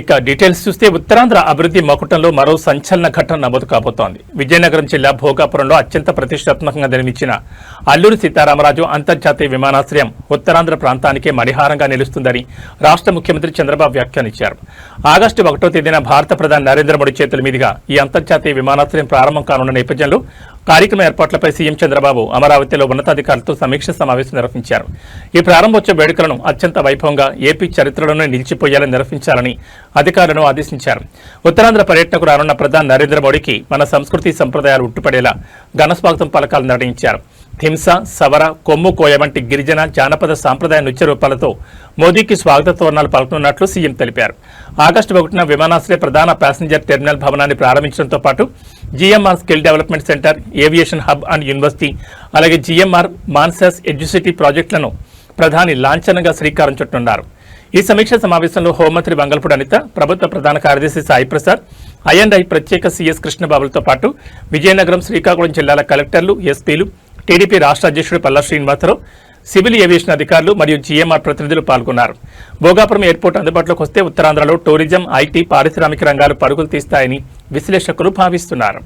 ఇక డీటెయిల్స్ చూస్తే ఉత్తరాంధ్ర అభివృద్ధి మకుటంలో మరో సంచలన ఘటన నమోదు కాబోతోంది. విజయనగరం జిల్లా భోగాపురంలో అత్యంత ప్రతిష్టాత్మకంగా నిర్మించిన అల్లూరి సీతారామరాజు అంతర్జాతీయ విమానాశ్రయం ఉత్తరాంధ్ర ప్రాంతానికే మణిహారంగా నిలుస్తుందని రాష్ట్ర ముఖ్యమంత్రి చంద్రబాబు వ్యాఖ్యానించారు. ఆగస్టు 1వ తేదీన భారత ప్రధాని నరేంద్ర మోడీ చేతుల మీదుగా ఈ అంతర్జాతీయ విమానాశ్రయం ప్రారంభం కానున్న నేపథ్యంలో కార్యక్రమ ఏర్పాట్లపై సీఎం చంద్రబాబు అమరావతిలో ఉన్నతాధికారులతో సమీక్ష సమావేశం నిర్వహించారు. ఈ ప్రారంభోత్సవ వేడుకలను అత్యంత వైభవంగా ఏపీ చరిత్రలోనే నిలిచిపోయేలా నిర్వహించాలని అధికారులను ఆదేశించారు. ఉత్తరాంధ్ర పర్యటనకు రానున్న ప్రధాని నరేంద్ర మోడీకి మన సంస్కృతి సంప్రదాయాలు ఉట్టుపడేలా ఘనస్వాగతం పలకాలు నిర్ణయించారు. థింస, సవర, కొమ్ము కోయ వంటి గిరిజన జానపద సాంప్రదాయ నృత్య రూపాలతో మోదీకి స్వాగత తోరణాలు పలుకనున్నట్లు సీఎం తెలిపారు. ఆగస్టు 1న విమానాశ్రయ ప్రధాన ప్యాసింజర్ టెర్మినల్ భవనాన్ని ప్రారంభించడంతో పాటు GMR skill development centre, aviation hub and university, అలాగే జీఎంఆర్ మాన్సాస్ ఎడ్యుసిటీ ప్రాజెక్టులను ప్రధాని లాంఛనంగా శ్రీకారం చుట్టనున్నారు. ఈ సమీక్ష సమావేశంలో హోంమంత్రి వంగల్పూడి అనిత, ప్రభుత్వ ప్రధాన కార్యదర్శి సాయి ప్రసాద్, ఐ ప్రత్యేక సీఎస్ కృష్ణబాబులతో పాటు విజయనగరం, శ్రీకాకుళం జిల్లాల కలెక్టర్లు, ఎస్పీలు, టీడీపీ రాష్ట్ర అధ్యక్షుడు పల్లా శ్రీనివాసరావు, సివిల్ ఏవియేషన్ అధికారులు మరియు జీఎంఆర్ ప్రతినిధులు పాల్గొన్నారు. భోగాపురం ఎయిర్పోర్ట్ అందుబాటులోకి వస్తే ఉత్తరాంధ్రలో టూరిజం, ఐటీ, పారిశ్రామిక రంగాలు పరుగులు తీస్తాయని విశ్లేషకులు భావిస్తున్నారు.